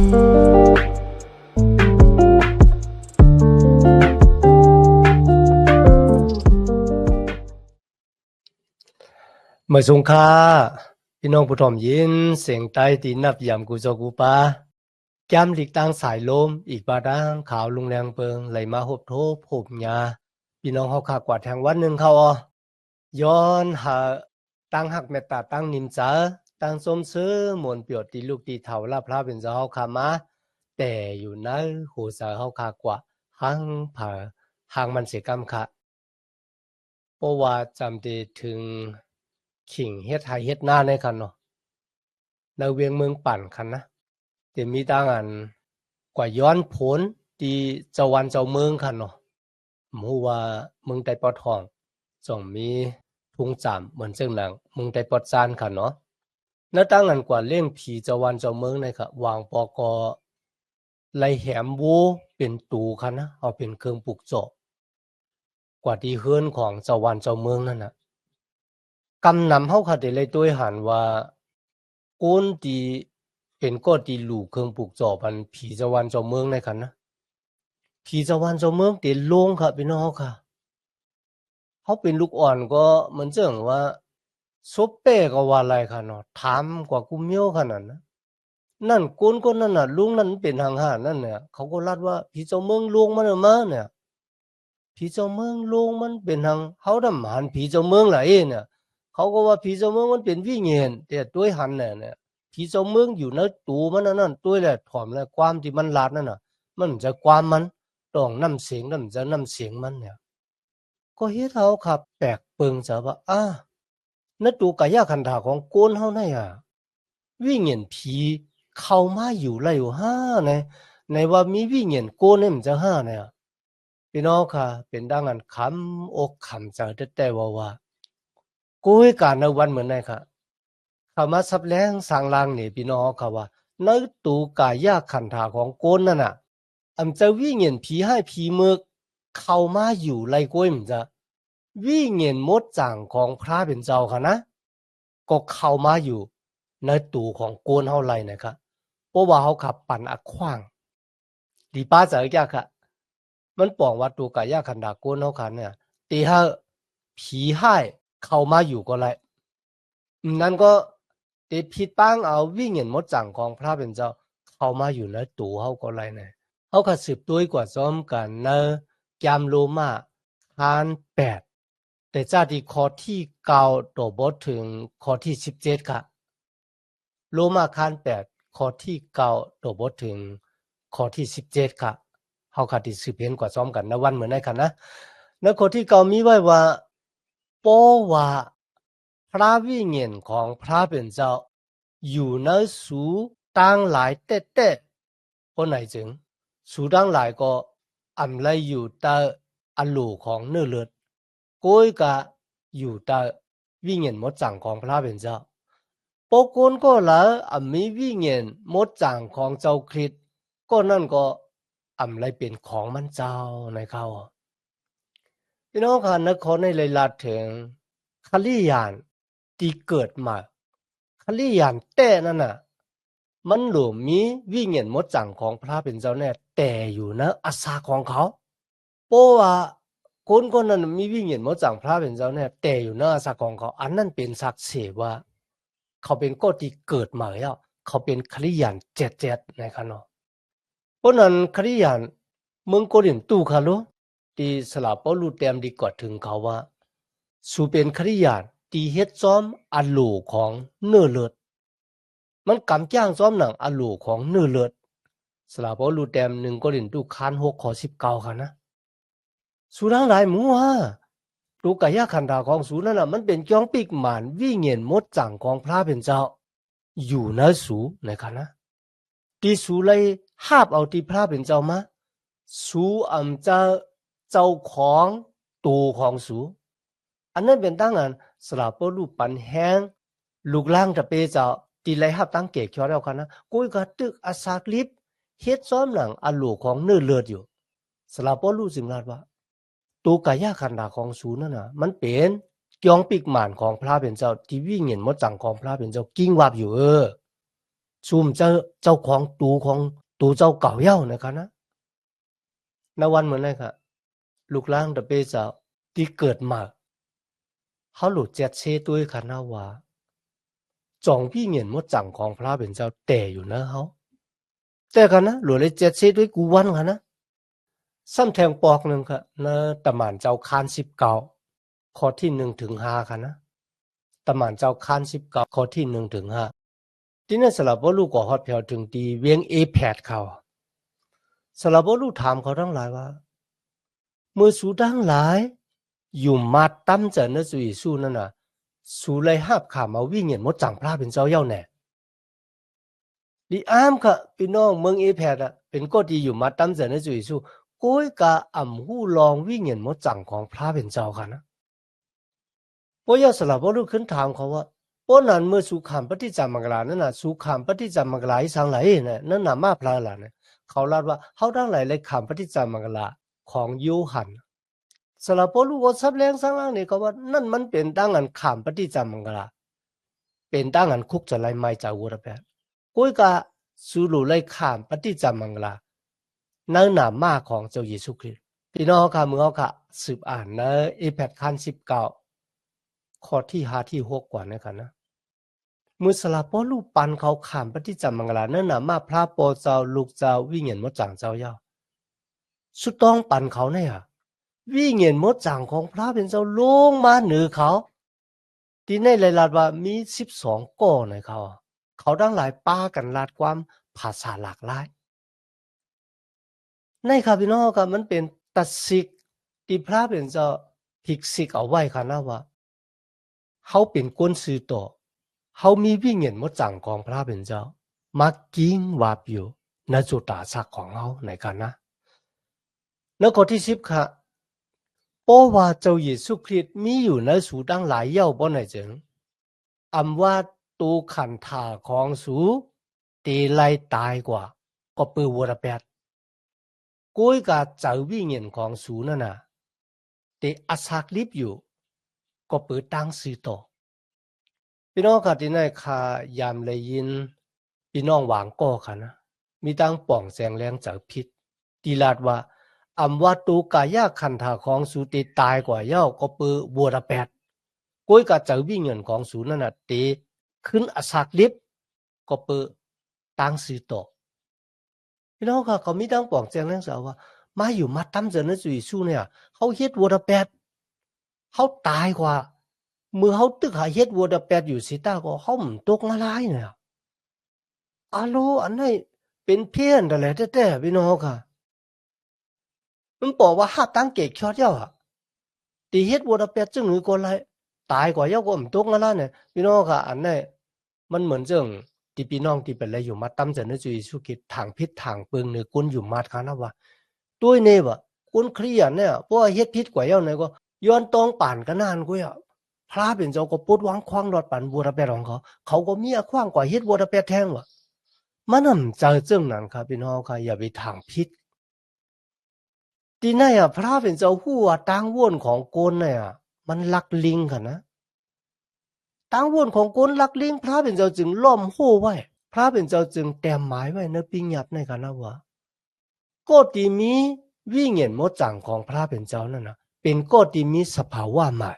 เมื่อสงค่าพี่น้องผู้ถ่อมยินเสียงใต้ตีนับยามกูจอกูปาแก้มหลีกตั้งสายลมอีกบาดังขาวลุงแรงเปิงไหลมาหบโทบหบยาพี่น้องเฮาขากว่าแทงวันหนึ่งเขาย้อนหาตั้งหักเมตตาตั้งนิมจาตั้งสมซื้อมวลเปียดตีลูกตีเฒ่าลาพระเป็นเจ้าเฮาขามาแต่อยู่ในหูสาเฮาขากว่าหังผาหางมันเสกรรมค่ะเพราะว่าจำได้ถึงขิงเฮ็ดไห้เฮ็ดหน้าในคันเนาะในเวียงเมืองปั่นคันนะแต่มีต่างอันกว่าย้อนผลที่เจ้าวันเจ้าเมืองคันเนาะหมู่ว่าเมืองใต้ปอดห้องจ่องมีทุงจามเหมือนเจังหนังเมืองใต้ปอดจานคันเนาะแล้วต่างอันกว่าเล่งผีเจ้าวันเจ้าเมืองในค่ะวางปอกอไล่แหมโวเป็นตูคันนะเอาเป็นเครื่องปลูกเจาะกว่าที่เฮือนของเจ้าวันเจ้าเมืองนั่นน่ะกำนำเฮาค่ะได้เลยตัวหันว่าโกนที่เป็นก็ที่ลูกเครื่องปลูกเจาะมันผีเจ้าวันเจ้าเมืองในคันนะผีเจ้าวันเจ้าเมืองเต็โลงค่ะพี่น้องเฮาค่ะเฮาเป็นลูกอ่อนก็เหมือนเจังว่าซบเป้ก็ว่าไรค่ะเนาะถามกว่ากูเมียวขนาดนะนั่นโกนคนนั้นน่ะลุงนั้นเป็นห่างๆนั่นเนี่ยเขาก็ลัดว่าผีเจ้าเมืองลวงมันมาเนี่ยผีเจ้าเมืองลวงมันเป็นหังเฮาดำหันผีเจ้าเมืองล่ะเนี่ยเขาก็ว่าผีเจ้าเมืองมันเป็นวิญญาณแต่ด้วยหันเนี่ยผีเจ้าเมืองอยู่ในตูมันนั่นด้วยแหละถ่อมและความที่มันลาดนั่นน่ะมันจะความมันต้องน้ำเสียงน้ำจะน้ำเสียงมันเนี่ยก็เฮ็ดเฮาขับแปลกเปิงซะว่าณตูกายะคันธาของโกนเฮาเนี่ยวิญญาณผีเข้ามาอยู่แล้วอยู่ในว่ามีวิญญาณโกนเนี่ยมันจะเนี่ยพี่น้องค่ะเป็นดังนั้นคำอกคำใจแต่ว่ากูให้การในวันเหมือนไหนค่ะเข้ามาสับแรงสร้างลางนี่พี่น้องค่ะว่าในตูกายะคันธาของโกนนั่นน่ะอำจะวิญญาณผีให้ผีมึกเข้ามาอยู่ไล่ก้อยมันจะวิญญาณมดจางของพระเป็นเจ้าค่ะนะก็เข้ามาอยู่ในตูของโกนเฮาไล่นะครับเพราะว่าเฮาขับปั่นอักขว้างดีป้าเจอยากค่ะมันปองว่าตูกายะคันธาโกนเฮาคันเนี่ยตีให้ผีให้เข้ามาอยู่ก็ไล่นั่นก็ติดผิดป้างเอาวิญญาณมดจางของพระเป็นเจ้าเข้ามาอยู่ในตูเฮาก็ไล่เนี่ยเฮาก็สืบด้วยกว่าซ้อมกันในยามโลมาคาน8แต่จ้าที่ข้อที่9ต่อบทถึงข้อที่17ค่ะโลมาคาน8ข้อที่9ต่อบทถึงข้อที่17ค่ะเฮาก็สิสืบเห็นกว่าซ้อมกันในวันเหมือนนั้นค่ะนะในข้อที่9มีไว้ว่าเพราะว่าพระวิญญาณของพระเป็นเจ้าอยู่ในสูตั้งหลายแต่เพราะไหนจึงสูตั้งหลายก็อำไลอยู่ใต้อโลของเนื้อเลือดก้อยก็อยู่ใต้วิญญาณมดจังของพระเป็นเจ้าปกคนก็ละมีวิญญาณมดจังของเจ้าคริสต์ก็นั่นก็อำไลเป็นของมันเจ้าในเขาพี่น้องค่ะนครในเลยลาถึงคลิยานที่เกิดมาคลิยานแต่นั่นน่ะมันหลวมมีวิญญาณมดจังของพระเป็นเจ้าแน่แต่อยู่นะอาสาของเขาเพราะว่าคนนั้นมีวิญญาณมดจังพระเป็นเจ้าแน่แต่อยู่นะอาสาของเขาอันนั้นเป็นสักเสว่าเขาเป็นก็ที่เกิดมาแล้วเขาเป็นคริยานเจ็ดนะครับเนาะเพราะนั้นคริยานเมืองโกรินตูคาโลที่สลาปอลูเต็มดีกว่าถึงเขาว่าสูเป็นคริยานที่เฮ็ดซ้อมอโลของเนื้อเลือดมันกำจ้างซ้อมหนังอโลของเนื้อเลือดสลาปอลูเต็ม1โกรินตูคาน6ข้อ19ค่ะนะสูทั้งหลายหมู่ตูกายะขันธาของสูนั่นน่ะมันเป็นจ้องปิกหมานวิญญาณมดจังของพระเป็นเจ้าอยู่ในสูนะครับนะที่สูเลยหาบเอาที่พระเป็นเจ้ามาสูจะเจ้าของตูของสูอันนั้นเป็นตั้งอันสลาปลูปันแห้งลูกล่างจะเปเจ้าตีไลหับตั้งเกกชอแล้วกันนะกุ้ยกระตึกอาสากลิบเฮ็ดซ้อมหนังอลูของเนื้อเลือดอยู่สลาปลูสิมลาดว่าตูกายะขันธาของสูนั่นน่ะมันเป็นยองปิกหมานของพระเป็นเจ้าที่วิ่งเห็นมดจังของพระเป็นเจ้ากิ้งวับอยู่ ซุ่มเจ้าของตูเจ้าเก่าเย้านะคะนะณวันเหมือนไรค่ะลูกหลานตะเปเจ้าที่เกิดมาเฮาหลุดเจ็ดเชด้วยค่ะนะว่าจองพี่เหงียนมดจังของพระเป็นเจ้าแต่อยู่นะเฮาแต่ค่ะนะหลุดเลยเจ็ดเชด้วยกูวันค่ะนะซ้ำแทงปอกหนึ่งค่ะนะตะหมานเจ้าคาน19ข้อที่1ถึง5ค่ะนะตะหมานเจ้าคาน19ข้อที่1ถึง5ทีนี้สำหรับว่าลูกก็ฮอดแผ่วถึงตีเวียง A8 เขาสำหรับว่าลูกถามเขาทั้งหลายว่าเมื่อสูทั้งหลายอยู่มาตั้มจะเนสุยสู้นั่นน่ะสูเลยหาบขามาวิ่งเห็นมดจังพระเป็นเจ้าเย้าแน่ดิอามค่ะพี่น้องเมือง A8 อ่ะเป็นก็ดีอยู่มาตั้มจะเนสุยสู้ก้อยกะอ่ำหู้ลองวิ่งเห็นมดจังของพระเป็นเจ้าค่ะนะเพราะยาสลับว่าลูกขึ้นถามเขาว่าป้อนั้นเมื่อสุขามปฏิจจามังกลานั่นน่ะสุขามปฏิจจามังกลาอีสังไหลเนี่ยนั่นน่ะมาพระล่ะเนี่ยเขาลาดว่าเฮาทั้งหลายเลยขามปฏิจจามังกลาของโยหันสลับพอลูกก็ซับแรงสังล่างนี่ก็ว่านั่นมันเป็นตั้งอันขามปฏิจจามังกลาเป็นตั้งอันคุกจะไล่ไม่จากวัวแปดก้อยกะสูรุไล่ขามปฏิจจามังกลานั่นน่ะมาของเจ้าเยซูคริสต์พี่น้องค่ะเมื่อเขาค่ะสืบอ่านในA8ขั้น19ข้อที่5ที่6กว่านะครับนะมือสลับพอลูกปันเขาขามปฏิจจามังกลานั่นน่ะมาพระโปเจ้าลูกเจ้าวิ่งเห็นมดจังเจ้าเย้าสุดต้องปันเขาเนี่ยวิ่งเห็นมดจังของพระเป็นเจ้าลงมาเหนือเขาที่ในรายว่ามี12ก้อในเขาเขาทั้งหลายป้ากันลาดความภาษาหลากหลายในครับพี่น้องครับมันเป็นตัดสิกที่พระเป็นเจ้าพิกสิกเอาไว้ค่ะนะว่าเขาเป็นก้นซื้อต่อเขามีวิ่งเห็นมดจังของพระเป็นเจ้ามากิ้งวาบอยู่ในจุดตาสักของเขาในกันนะแล้วข้อที่10ค่ะเพราะว่าเจ้าเยซูคริสต์มีอยู่ในสูตั้งหลายเย้าบ่ไหนจึงอำว่าตูขันถาของสูตีไล่ตายกว่าก็ปือวัวระแปดก้อยกาเจ้าวิ่งเห็นของสูนั่นน่ะตีอาศักลิบอยู่ก็ปือตั้งซื้อต่อพี่น้องค่ะที่ไหนค่ะยามเลยยินพี่น้องหวางก็ค่ะนะมีตั้งป่องแสงแรงจากพิษตีลาดว่าอำว่าตูกายาขันถาของสูตีตายกว่าเย้าก็ปือวัวระแปดก้อยกาเจ้าวิ่งเห็นของสูนั่นน่ะตีขึ้นอาศักลิบก็ปือตั้งซื้อต่อพี่น้องค่ะเขามีตั้งป่องแสงแรงสาวว่ามาอยู่มาตั้มเจอเนสุยสู้เนี่ยเขาเฮ็ดวัวระแปดเขาตายกว่าเมื่อเขาตึกหาเฮ็ดวัวระแปดอยู่สิตาก็เขาตกมาลายเนี่ยอาโลอันไหนเป็นเพี้ยนแต่แหละแต่พี่น้องค่ะมันบอกว่าห้าตั้งเกตคอดเย้าอ่ะตีเฮ็ดวัวระแปดจึงหรือก็ไรตายกว่าเย้าก็ตกมาลายเนี่ยพี่น้องค่ะอันไหนมันเหมือนเรื่องที่พี่น้องที่เป็นอะไรอยู่มาตั้มเจอเนสุยสู้กิจทางพิษทางเปิงเนี่ยกุนอยู่มาค่ะนะว่าด้วยเนี่ยว่ากุนเครียดเนี่ยเพราะว่าเฮ็ดพิษกว่าเย้าเนี่ยก็ย้อนตองป่านกันนานกูอ่ะพระเป็นเจ้าก็ปดวางคว้างรอดปันวัวระแปดของเขาก็มีคว้างกว่าเฮ็ดวัวระแปดแทงว่ะมันน่ะเจอเรื่องนั้นครับพี่น้องค่ะอย่าไปทางพิษที่ไหนอ่ะพระเป็นเจ้าฮู้ว่าตั้งวนของโกนเนี่ยมันลักลิงค่ะนะตั้งวนของโกนลักลิงพระเป็นเจ้าจึงล้อมโห่ไว้พระเป็นเจ้าจึงแต้มหมายไว้ในปิงหยับในกันนะว่าก็ที่มีวิญญาณมดจังของพระเป็นเจ้านั่นน่ะเป็นก็ที่มีสภาวะใหม่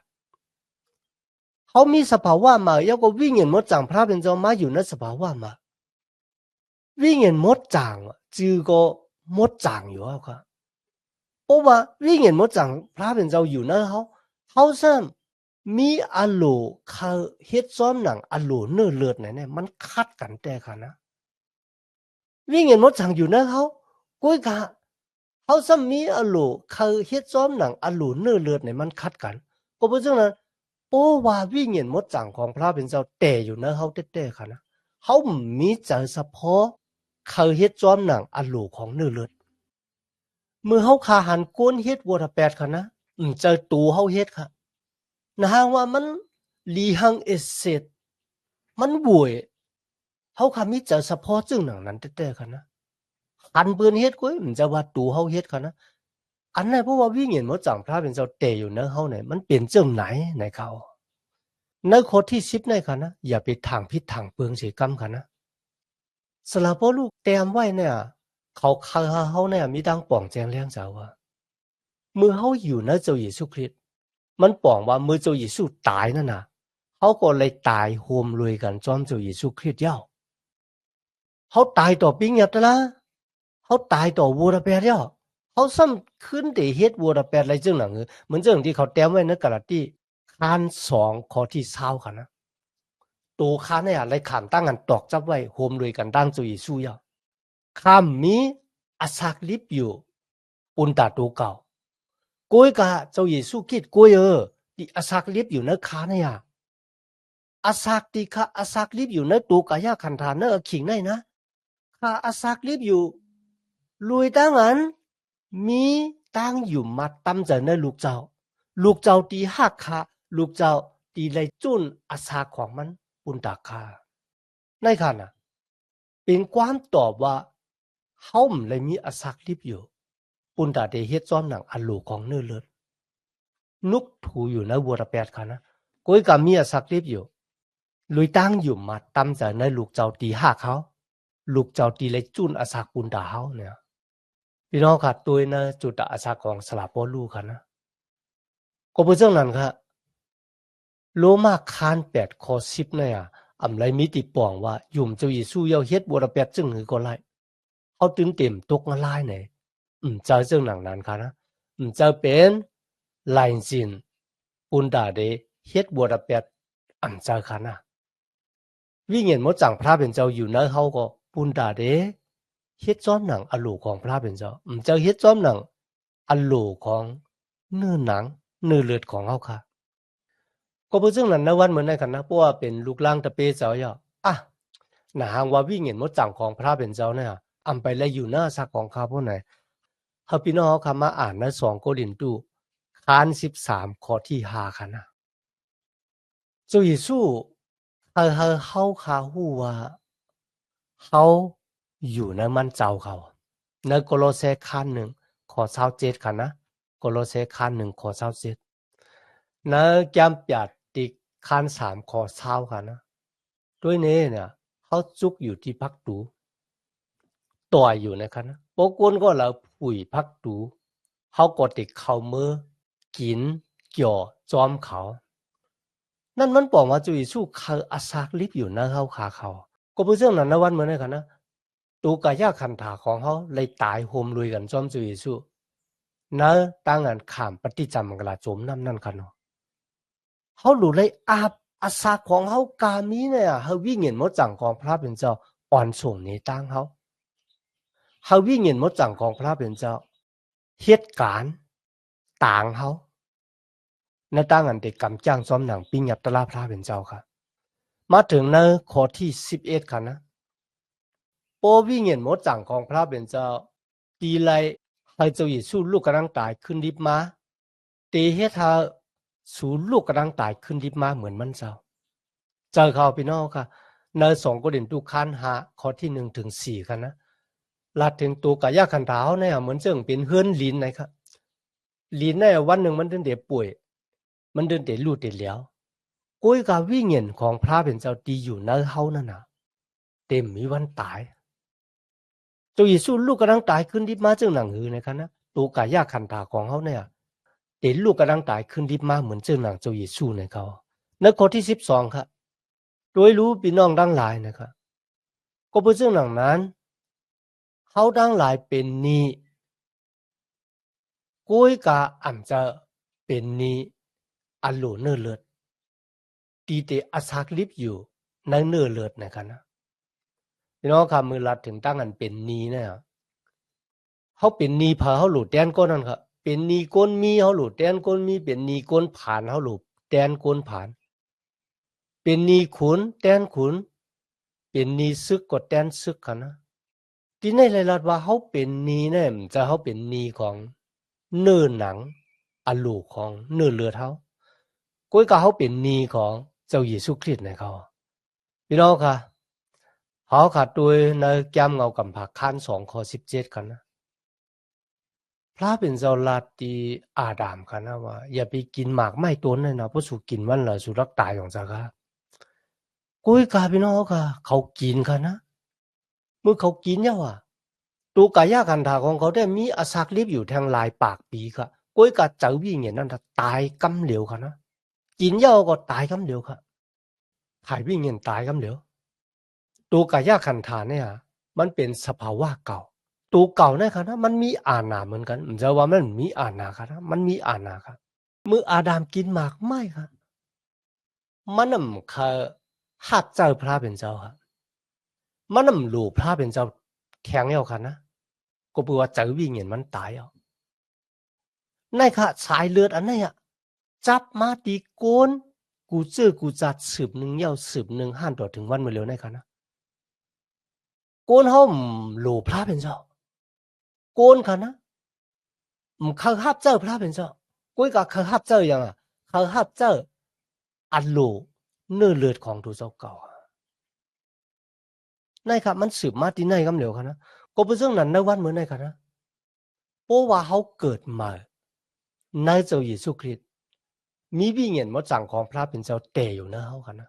เขามีสภาวะใหม่แล้วก็วิญญาณมดจังพระเป็นเจ้ามาอยู่ในสภาวะใหม่วิญญาณมดจังจือก็มดจังอยู่ครับเพราะว่าวิญญาณมดจังพระเป็นเจ้าอยู่นะเขาซ้ำมีอโลเขาเฮ็ดซ้อมหนังอโลเนื้อเลือดเนี่ยมันคัดกันแต่ค่ะนะวิญญาณมดจังอยู่นะเขาก้อยกะเขาซ้ำมีอโลเขาเฮ็ดซ้อมหนังอโลเนื้อเลือดเนี่ยมันคัดกันก็เพราะฉะนั้นเพราะว่าวิญญาณมดจังของพระเป็นเจ้าแต่อยู่นะเขาแต่ค่ะนะเขามีใจเฉพาะเขาเฮ็ดซ้อมหนังอโลของเนื้อเลือดเมื่อเขาขาหันก้นเฮ็ดวัวแปดค่ะนะเจอตูเขาเฮ็ดค่ะนะฮะว่ามันลีหังเอเซตมันบวยเขาคำมีเจอเฉพาะจึงหนังนั้นแต่ค่ะนะอันเปืนเฮ็ดก้อยจะว่าตูเขาเฮ็ดค่ะนะอันไหนเพราะว่าวิญญาณมดจังพระเป็นเจ้าเตอยู่เนื้อเขาเนี่ยมันเปลี่ยนจึงไหนในเขาในข้อที่10ในค่ะนะอย่าไปทางพิษทางเปลืองเสียกรรมค่ะนะ สละพ่อลูกเตรียมไว้เนี่ยเขาเนี่ยมีดังป่องแจงเลี้ยงเจ้าว่ามือเขาอยู่ในเจ้าเยซูคริสต์มันป่องว่ามือเจ้าเยซูตายนั่นน่ะเขาก็เลยตายโฮมรวยกันจอมเจ้าเยซูคริสต์เย้าเขาตายต่อปิ้งยัดละเขาตายต่อวัวระเบียดเย้าเขาซ้ำขึ้นเดเฮ็ดวัวระเบียดอะไรจึงหนังเหมือนเรื่องที่เขาเตรียมไว้ในกะละที่คาน2ข้อที่20ค่ะนะตัวคานเนี่ยอะไรขามตั้งกันตอกจับไว้โฮมรวยกันตั้งเจ้าเยซูเย้าข้ามมีอาศักลิบอยู่ปุนตาตัวเก่าก้อยกะเจ้าเยซูคิดก้อยที่อาศักลิบอยู่ในขาเนี่ยอาศักที่ข้าอาศักลิบอยู่ในตัวกายาขันธาเนอขิงได้นะข้าอาศักลิบอยู่ลุยตั้งอันมีตั้งอยู่มาตั้มใจในลูกเจ้าตีหักขาลูกเจ้าตีเลยจุนอาศักของมันปุนตาคาในขณะเป็นความตอบว่าเขาไม่เลยมีอาศักลิบอยู่ปุนตาเดเฮ็ดซ้อมหนังอันลูกของเนื้อเลือดนุกถูอยู่ในวัวระเบียดค่ะนะก้อยกามีอาศักลิบอยู่ลุยตั้งอยู่มาตั้มใจในลูกเจ้าตีหักเขาลูกเจ้าตีเลยจุนอาศักปุนตาเขาเนี่ยพี่น้องค่ะตัวนะจุดอาศักของสลาปอลูค่ะนะก็เป็นเรื่องนั้นค่ะโลมาคาน8ข้อ10เนี่ยอำไรมีติป่องว่ายุ่มเจ้าเยซูเยาเฮ็ดบัวระเบียดจึงหือก็ไล่เขาตื่นเต็มตกงลายเนี่ยเจ้าเรื่องหนังนั้นค่ะนะเจ้าเป็นลายจินปุนดาเดเฮ็ดบัวระเบียดเจ้าค่ะนะวิ่งเห็นมดจังพระเป็นเจ้าอยู่ในเขาก็ปุนดาเดเฮ็ดซ้อมหนังอลูของพระเป็นเจ้าเจ้าเฮ็ดซ้อมหนังอลูของเนื้อหนังเนื้อเลือดของเขาค่ะก็เพื่อซึ่งนั้นในวันเหมือนในกันนะเพราะว่าเป็นลูกล่างตะเปเจ้าย่อหนาหางว่าวิ่งเห็นมดจังของพระเป็นเจ้าเนี่ยไปแล้วอยู่หน้าซักของข้าพวกไหนเฮาพี่น้องเขาคำมาอ่านใน2โครินธ์คาน13ข้อที่5ค่ะนะเจ้าเยซูเขาคาฮู้ว่าเขาอยู่ในมันเจ้าเขาในโคโลเสคาน1ข้อ27ค่ะนะโคโลเสคาน1ข้อ27ในแกมปยาติคาน3ข้อ20ค่ะนะด้วยนี้เนี่ยเขาจุกอยู่ที่พักตูต่อยอยู่นะครับนะปกวนก็เราปุ๋ยพักตูเขาก็ติดเข้ามือกินเกี่ยวจอมเขานั่นมันบอกว่าจุยสู้เขาอาศักลิบอยู่นะเขาขาเขาก็เป็นเรื่องนั้นนะวันเหมือนกันนะตัวกายาขันถาของเขาเลยตายโฮมลุยกันจอมจุยสู้นะตั้งอันขามปฏิจจ์กลาโจมน้ำนั่นกันเนาะเขาหลุดเลยอาศักของเขากามีเนี่ยเขาวิ่งเห็นมดจังของพระเป็นเจ้าอ่อนส่งในตั้งเขาวิ่งเห็นมดจังของพระเป็นเจ้าเหตุการณ์ต่างเขาในตั้งอันเด็กกำจ้างซ้อมหนังปิ้งยับตลาพระเป็นเจ้าค่ะมาถึงในข้อที่11ค่ะนะโปวิ่งเห็นมดจังของพระเป็นเจ้าตีไลให้เจ้าเยซูลูกกำลังตายขึ้นลิบมาตีให้เธอสูลูกกำลังตายขึ้นลิบมาเหมือนมันเจ้าเจอเขาพี่น้องค่ะใน2โครินธ์คาน5ข้อที่1ถึง4ค่ะนะลาถึงตัวกายาขันธาเนี่ยเหมือนเจิงเป็นเฮือนลิ้นนะครับลิ้นเนี่ยวันหนึ่งมันเดินเดป่วยมันเดินเดลูดเดเหลียวก้อยกาวิ่งเห็นของพระเป็นเจ้าดีอยู่ในเฮานั่นน่ะเต็มมีวันตายเจ้าเยซูลูกกำลังตายขึ้นดิบมาเจิงหนังหือนะครับนะตัวกายาขันธาของเฮาเนี่ยเดลูกกำลังตายขึ้นดิบมาเหมือนเจิงหนังเจ้าเยซูในเขาในข้อที่12ครับโดยรู้พี่น้องดังหลายนะครับก็เพื่อเจิงหนังนั้นเขาดังหลายเป็นนี้ก้อยกาจะเป็นนี้อันโลเนื้อเลือดตีเตอาศักลิบอยู่ในเนื้อเลือดนะครับนะพี่น้องคำมือลัดถึงตั้งอันเป็นนี้เนี่ยเขาเป็นนี้พาเขาหลุดแดนก้นนั่นครับเป็นนี้ก้นมีเขาหลุดแดนก้นมีเป็นนี้ก้นผ่านเขาหลุดแดนก้นผ่านเป็นนี้ขุนแดนขุนเป็นนี้ซึกกดแดนซึกค่ะนะที่ในรายละว่าเขาเป็นนี้เนี่ยจะเขาเป็นนี้ของเนื้อหนังอันลูกของเนื้อเลือดเขาก้อยก็เขาเป็นนี้ของเจ้าเยซูคริสต์ในเขาพี่น้องค่ะเขาขาดด้วยในแก้มเงากำผักขั้น2ข้อ17กันนะพระเป็นเจ้าลาตีอาดามกันนะว่าอย่าไปกินหมากไม้ต้นเลยนะเพราะสูกินวันละสุรักตายของจ้าค่ะกุ้ยกาพี่น้องค่ะเขากินกันนะ เมื่อเขากินเนี่ยว่ะตัวกายคันธาของเขาได้มีอสักลิบอยู่ทางลายปากปีค่ะก้อยกะเจ้าวิ่งอย่างนั้นตายกำเหลวค่ะนะกินเหล้าก็ตายกำเหลวค่ะถ่ายวิ่งอย่างตายกำเหลวตัวกายคันธาเนี่ยมันเป็นสภาวะเก่าตัวเก่าเนี่ยค่ะนะมันมีอาณาเหมือนกันจะว่ามันมีอาณาค่ะนะมันมีอาณาค่ะเมื่ออาดามกินหมากไม่ค่ะมันน่ะคือหัดเจ้าพระเป็นเจ้าค่ะมันน่ะหลูพระเป็นเจ้าแข็งแล้วค่ะนะก็แปลว่าเจ้าวิ่งอย่างมันตายอ่ะในค่ะสายเลือดอันนี้อ่ะจับมาตีโกนกูเจอกูจัดสืบหนึ่งเย้าสืบหนึ่งห้านต่อถึงวันมาเร็วในค่ะนะโกนเขาหลูพระเป็นเจ้าโกนค่ะนะเขาหับเจ้าพระเป็นเจ้ากุ้ยกับเขาหับเจ้ายังอ่ะเขาหับเจ้าอันหลูเนื้อเลือดของตัวเจ้าเก่าในค่ะมันสืบมาที่ไหนกำเหลวค่ะนะก็เป็นเรื่องนั้นในวันเหมือนในค่ะนะเพราะว่าเขาเกิดมาในเจ้าเยซูคริสต์มีวิญญาณมาจังของพระเป็นเจ้าแต่อยู่นะเขาค่ะนะ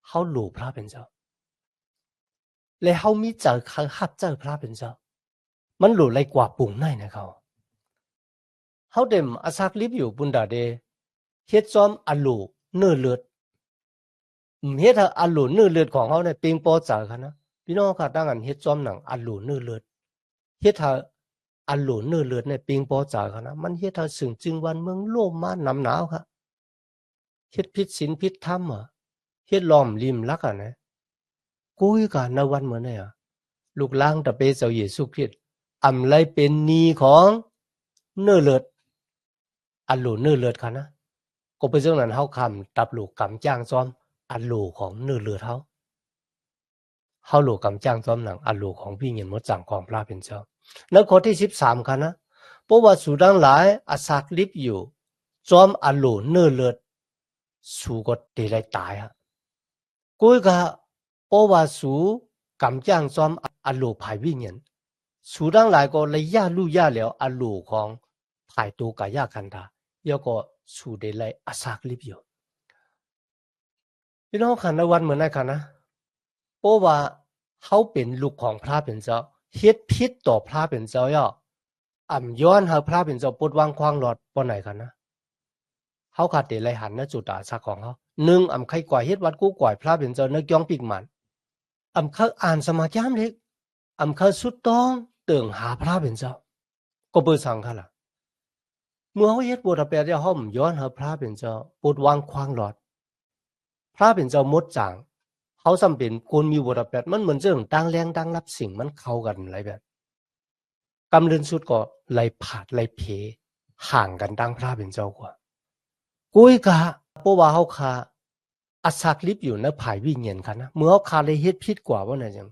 เขาหลูพระเป็นเจ้าและเขามีเจ้าเขาหับเจ้าพระเป็นเจ้ามันหลูไรกว่าปุ่งในนะเขาเดมอาศักลิบอยู่บุญดาเดเฮ็ดจอมอัลลูเนื้อเลือดเฮ็ดอัลลูเนื้อเลือดของเขาเนี่ยเปียงปอจ่าค่ะนะพี่น้องค่ะดังนั้นเฮ็ดจอมหนังอัลลูเนื้อเลือดเฮ็ดอัลลูเนื้อเลือดเนี่ยเปียงปอจ่าค่ะนะมันเฮ็ดสึงจึงวันเมืองโลมมาหนำหนาวค่ะเฮ็ดพิษศีลพิษธรรมอ่ะเฮ็ดล้อมริมลักอ่ะนะกุยกะในวันเหมือนเนี่ยลูกหลางตะเปเจ้าเยซูคริสต์อำไลเป็นนีของเนื้อเลือดอัลลูเนื้อเลือดค่ะนะก็เป็นเรื่องนั้นเฮาคำตับลูกกำจ้างซ้อมอัลลูของเนื้อเลือดเฮาลูกกำจ้างซ้อมหนังอัลลูของพี่เงินมดจังของพระเป็นเจ้าในข้อที่13ค่ะนะเพราะว่าสูดังหลายอาศักลิบอยู่จอมอัลลูเนื้อเลือดสูก็เตไลตายฮะกุยกะเพราะว่าสูกำจ้างซ้อมอัลลูภายวิญญาณสูดังหลายก็เลยย่าลู่ย่าแล้วอัลลูของภายตัวกายคันธายอก็สูเดไลอาศักลิบอยู่พี่น้องค่ะในวันเหมือนนั้นค่ะนะเพราะว่าเขาเป็นลูกของพระเป็นเจ้าเฮ็ดผิดต่อพระเป็นเจ้าย่อย้อนหาพระเป็นเจ้าปดวางควางหลอดปนไหนกันนะเขาขาดเดลัยหันนะจุดอาสักของเขาหนึ่งใครก่อยเฮ็ดวัดกู้ก่อยพระเป็นเจ้านึกย่องปิกมันเขาอ่านสมาจามเล็กเขาสุดต้องเติ่งหาพระเป็นเจ้าก็เปิดสังค่ะล่ะเมื่อเขาเฮ็ดบทแปลได้ห้อมย้อนหาพระเป็นเจ้าปดวางควางหลอดพระเป็นเจ้ามดจางเขาสำเป็นคนมีบทแปลมันเหมือนเรื่องตั้งแรงตั้งรับสิ่งมันเข้ากันอะไรแบบกำเรินสุดก็ไหลผาดไหลเพห่างกันตั้งพระเป็นเจ้ากว่ากุ้ยกะเพราะว่าเขาคาอาศักลิบอยู่ในภายวิญญาณกันนะเมื่อเขาคาเลยเฮ็ดผิดกว่าว่าไหนจัง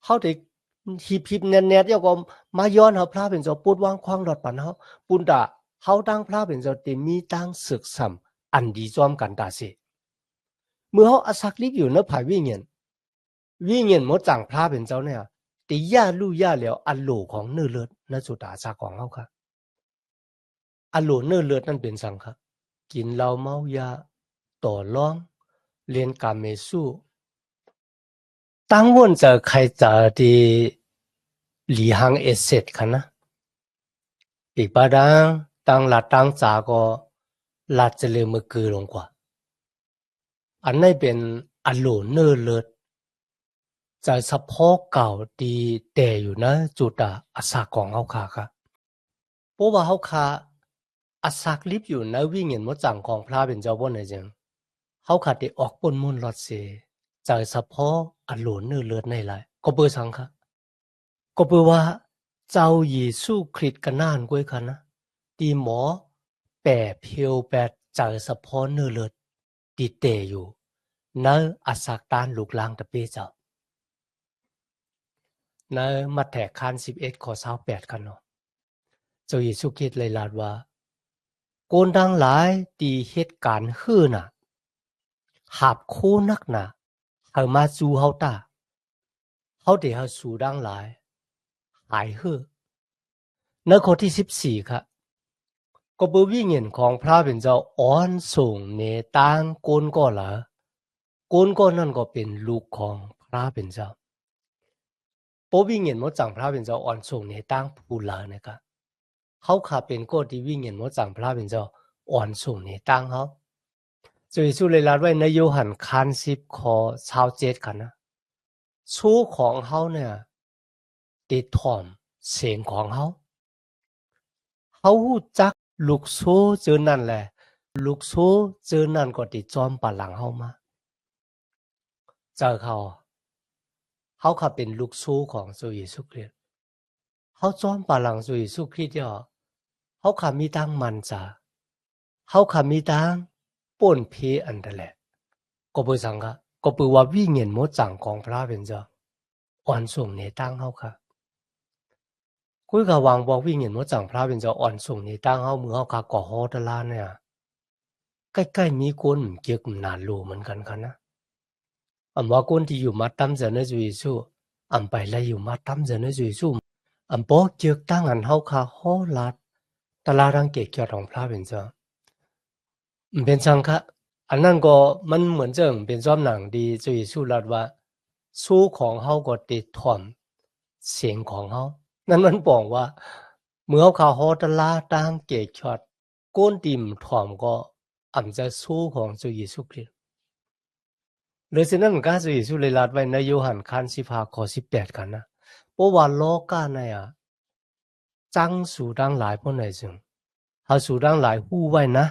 เขาได้หิบแน่ๆเดี๋ยวก็มาย้อนหาพระเป็นเจ้าปุดวางควางหลอดปันเขาปุนดาเขาตั้งพระเป็นเจ้าเต็มมีตั้งศึกซ้ำอันดีจอมกันตาเสเมื่อเขาอาศักลิบอยู่ในภายวิญญาณหมดจังพระเป็นเจ้าเนี่ยตีย่าลู่ย่าแล้วอัลโหลของเนื้อเลือดในสุดาสาของเขาค่ะอัลโหลเนื้อเลือดนั่นเป็นสังค่ะกินเหล้าเมายาต่อร้องเรียนกามเมสู้ตั้งวนจะใครจะดีหลีหังเอเซตค่ะนะอีกบาดังตั้งหลัดตั้งจาก็หลัดจะเลยมือกือลงกว่าอันนี้เป็นอัลโหลเนื้อเลือดจะเฉพาะเก่าดีแต่อยู่นะจุดอาสาของเขาค่ะเพราะว่าเขาค่ะอาศักลิบอยู่ในวิญญาณมดจังของพระเป็นเจ้าบ่นจังเขาขาดได้ออกปนมุนรอดเสจากเฉพาะอัลโหลเนื้อเลือดในหลายก็เปิดสังค่ะก็เปิดว่าเจ้าเยซูคริสต์กันนานกว่าค่ะนะตีหมอแปรเพียวแปดจากเฉพาะเนื้อเลือดตีเตอยู่ในอาศักตานลูกลางตะเปเจ้าในมัทธิวคาน11ข้อ28กันเนาะเจ้าเยซูคริสต์เลยลาดว่าโกนดังหลายตีเหตุการณ์ฮื้อน่ะหาบโคนักน่ะเฮามาสู่เฮาตาเฮาได้เฮาสู่ดังหลายหายฮื้อในข้อที่14ค่ะก็บ่วิญญาณของพระเป็นเจ้าอ่อนส่งเนตางโกนก็ล่ะโกนก็นั่นก็เป็นลูกของพระเป็นเจ้า โปวิ่งเงินมดจังพระเป็นเจ้าอ่อนส่งในตั้งผู้ลานะครับเขาขาเป็นก็ที่วิ่งเงินมดจังพระเป็นเจ้าอ่อนส่งในตั้งเขาจะสู้เลยลาดไว้ในโยหันคัน10ข้อ27กันนะสู้ของเขาเนี่ยติดถ่อมเสียงของเขาฮู้จักลูกสู้เจอนั่นแหละลูกสู้เจอนั่นก็ติดจอมปะหลังเขามาเจอเขาขาเป็นลูกสู้ของพระเยซูคริสต์เขาจอมปะหลังพระเยซูคริสต์เขาขามีตั้งมันจ้าเขาขามีตั้งป่นเพอันเดแหละก็เปิดสังกะก็เปิดว่าวิ่งเงินมดจังของพระเป็นเจ้าอ่อนส่งในตั้งเขาค่ะคุยกับวางบอกวิ่งเงินมดจังพระเป็นเจ้าอ่อนส่งในตั้งเขามือเขาขาก่อฮอตลาเนี่ยใกล้ๆมีคนเกี่ยวกับนานรู้เหมือนกันค่ะนะอันว่าคนที่อยู่มาตั้มเจเนจุยสู้อันไปแล้วอยู่มาตั้มเจเนจุยสู้อันบอกเกี่ยวตั้งอันเขาขาฮอลัดตลาดังเกี่ยวของพระเป็นเจ้าเป็นสังฆะอันนั้นก็มันเหมือนเจิงเป็นซ้อมหนังดีจุยสู้ลัดว่าสู้ของเขาก็ติดถ่อมเสียงของเขานั่นมันบอกว่าเมื่อเขาฮอตลาตั้งเกี่ยวก้นติ่มถ่อมก็อันจะสู้ของจุยสู้คริสต์หรือฉะนั้นก็จุยสู้เลยลัดไว้ในโยหันคัน15ข้อ18กันนะเพราะว่าโลกาเนี่ยจังสู่ดังหลายพวกไหนจึงเขาสู่ดังหลายหู้ไว้นะ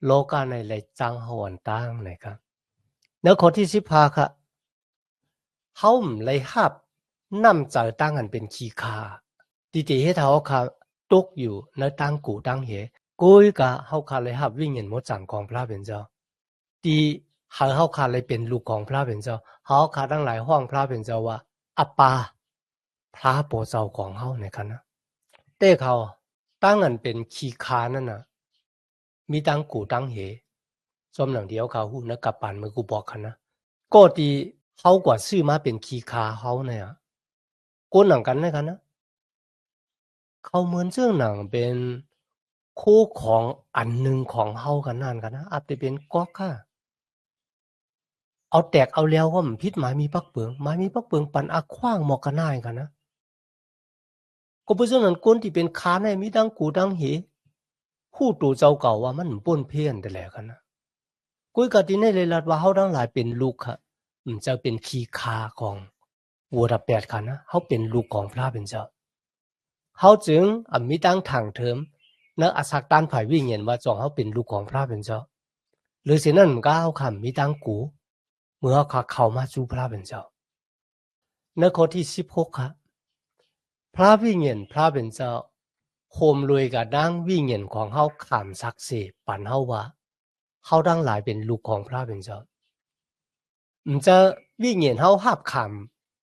โลกาในเลยจังหวนตั้งนะครับแล้วข้อที่15ค่ะเขาเลยหับนำใจตั้งอันเป็นขี้คาดีๆให้เขาค่ะตกอยู่ในตั้งกูตั้งเหกุยกะเขาค่ะเลยหับวิ่งเงินมดจังของพระเป็นเจ้าดีเขาค่ะเลยเป็นลูกของพระเป็นเจ้าเขาค่ะตั้งหลายห้องพระเป็นเจ้าว่าอัปปาพระโปเจ้าของเขาในกันนะเต้เขาตั้งอันเป็นขี้คานั่นน่ะมีตั้งกูตั้งเหจอมหนังเดียวเขาหูนักกับปานมือกูบอกกันนะก็ดีเขากว่าซื้อมาเป็นขี้คาเขาเนี่ยก้นหนังกันนะกันนะเขาเหมือนเรื่องหนังเป็นคู่ของอันหนึ่งของเขากันนั่นกันนะอาจจะเป็นก๊อกค่ะเอาแตกเอาแล้วว่ามันพิษหมายมีปักเปลืองหมายมีปักเปลืองปันอาขว้างหมอกกันได้กันนะก็เพราะฉะนั้นคนที่เป็นคาในมีดังกูดังเหผู้ตัวเจ้าเก่าว่ามันป่นเพี้ยนแต่แหละกันนะกุยกะติในเลยลัดว่าเขาทั้งหลายเป็นลูกค่ะมันจะเป็นขี้คาของวัวดับแปดค่ะนะเขาเป็นลูกของพระเป็นเจ้าเขาจึงมีตั้งทางเถิมนักอาศักตันฝ่ายวิ่งเห็นว่าจองเขาเป็นลูกของพระเป็นเจ้าหรือเช่นนั้นก็เอาคำมีตั้งกูเมื่อเขามาจูพระเป็นเจ้าในข้อที่16ค่ะพระวิ่งเห็นพระเป็นเจ้าโฮมรวยกับดังวิ่งเห็นของเขาขามศักดิ์สิทธิ์ปันเขาว่าเขาดังหลายเป็นลูกของพระเป็นเจ้าจะวิ่งเห็นเขาหับขาม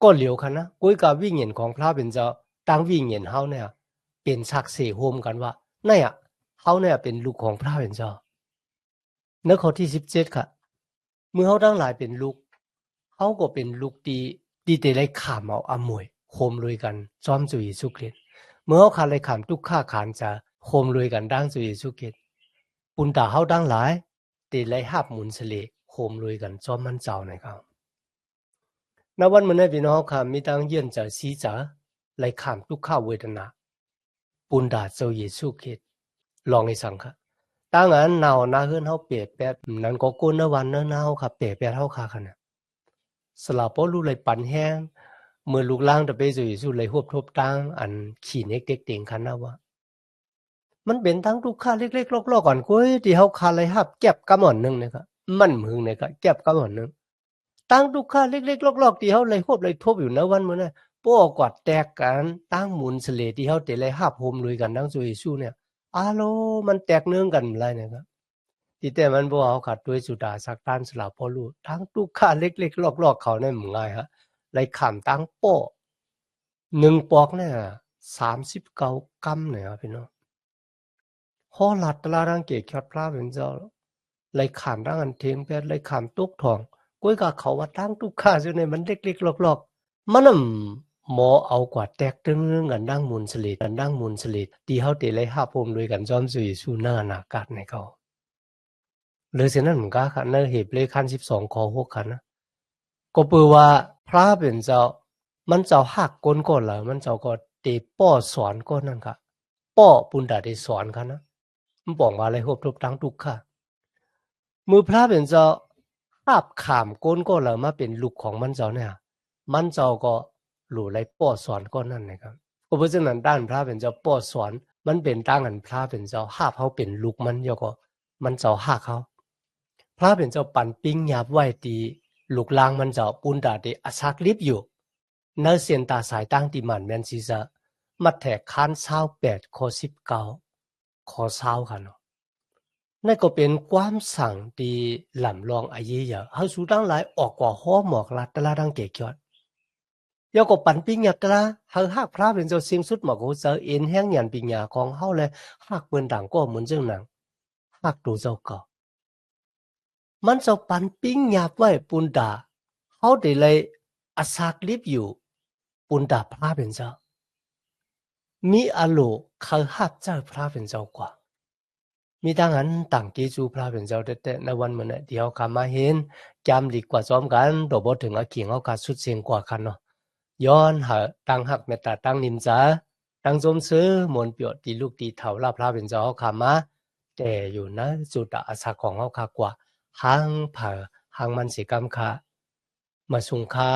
ก็เหลียวกันนะกุยกับวิ่งเห็นของพระเป็นเจ้าตั้งวิ่งเห็นเขาเนี่ยเป็นศักดิ์สิทธิ์โฮมกันว่าเนี่ยเขาเนี่ยเป็นลูกของพระเป็นเจ้าในข้อที่17ค่ะเมื่อเขาทั้งหลายเป็นลูกเขาก็เป็นลูกดีแต่ได้ขามเอาอมวยโฮมรวยกันจอมจุยสุคริตเมื่อเขาขาดเลยขามทุกข้าขานจะโฮมรวยกันดังจุยสุคริตปุนตาเขาทั้งหลายแต่ได้หับหมุนเสลโฮมรวยกันจอมมันเจ้านะครับณวันมื้อนี้พี่น้องค่ะมีตั้งเยี่ยนจะสีจ๋าไหลขามทุกข้าเวทนาปุนดาเจ้าเยซูคริสต์ลองให้สังค่ะตั้งอันนาวนาเฮือนเฮาเปียแปดนั้นก็กุนวันเนนาวค่ะเปียแปดเฮาค่ะคั่นน่ะสลาปอลูไหลปันแห้งเมื่อลูกล่างตะเปเจ้าเยซูไหลฮวบทบตั้งอันขี้เน็กเด็กเต็งคั่นนะว่ามันเป็นทั้งทุกข้าเล็กๆลอกๆก่อนกุ้ยที่เฮาคาไหลหับเก็บกะหม่อนนึงนะครับมันมึงเนี่ยก็เก็บกะหม่อนนึงตั้งทุกข้าเล็กๆลอกๆที่เฮาไหลฮวบไหลทบอยู่ณวันมื้อนั้นป้อกวาดแตกกันตั้งหมุนเสลที่เฮาแต่ไหลหับโฮมลุยกันดังเจ้าเยซูเนี่ยอาโลมันแตกเนืองกันหลายนะครับที่แต่มันบ่เฮาขัดด้วยสุดาสักตานสลาพอรู้ทั้งทุกข้าเล็กๆลอกๆเขาเนี่ยมึงง่ายฮะไหลขามตั้งโป้1ปอกเนี่ย39กรัมเนี่ยครับพี่น้องฮอลัดตะลารังเกตคอดพระเป็นเจ้าไหลขามดังอันเทงแปดไหลขามตกทองก้อยกะเขาว่าตั้งทุกข้าอยู่ในมันเล็กๆลอกๆมันหมอเอากว่าแตกตึงกันดังมุนสลิดกันดังมุนสลิดที่เฮาได้ไหลหาพมด้วยกันจอมสุยสู่หน้าอากาศในเขาหรือฉะนั้นมันก็ค่ะในเหตุเลขคัน12ข้อ6คันนะก็เปือว่าพระเป็นเจ้า มันเจ้าหักก้นก็เหรอมันเจ้าก็เตป้อสอนก็นั่นค่ะป้อปุณดาได้สอนค่ะนะมันบอกว่าอะไรหบทบตั้งทุกค่ะมือพระเป็นเจ้าภาพขามก้นก็เหรอมาเป็นลูกของมันเจ้าเนี่ยมันเจ้าก็หลู่ไรป้อสอนก็นั่นนะครับเพราะฉะนั้นด้านพระเป็นเจ้าป้อสอนมันเป็นตั้งอันพระเป็นเจ้าหาบเขาเป็นลูกมันยก็มันเจ้าหักเขาพระเป็นเจ้าปั่นปิ้งหยาบไว้ตีลูกลางมันเจ้าปุณดาได้อาศักลิบอยู่เนื้อเสียนตาสายตั้งที่มันแมนซีซะมาแถกค้านเช้า8ข้อ19ข้อเช้าค่ะเนาะนั่นก็เป็นความสั่งที่หล่ำลองอายีอย่าเฮาสูตั้งหลายออกกว่าห้อหมอกลัดตะลาดังเกะเกียดยาก็ปั่นปิ้งหยาบตะลาเฮาฮักพระเป็นเจ้าเสียงสุดหมอกโหเจอเอ็นแห้งหยันปิ้งหยาของเฮาเลยฮักเปิ้นต่างก็เหมือนจังหนังฮักตัวเจ้าก็มันเจ้าปั่นปิ้งหยาบไว้ปุนดาเฮาได้เลยอาศักลิบอยู่ปุนดาพระเป็นเจ้ามีอโลเขาฮักเจ้าพระเป็นเจ้ากว่ามีดังนั้นต่างกีจูพระเป็นเจ้าแต่ในวันเหมือนเดียวคำมาเห็นจำดีกว่าซ้อมกันโดบถึงอาเขียงเอาการสุดเสียงกว่ากันเนาะย้อนหาตั้งหักเมตตาตั้งนิมจ้าตั้งจมซื้อมนเปียวตีลูกตีเถาลาพระเป็นเจ้าเขาคำมาแต่อยู่นะจุดอาศักของเขาคากว่าหางเผอหางมันสีกำคามาสุงคา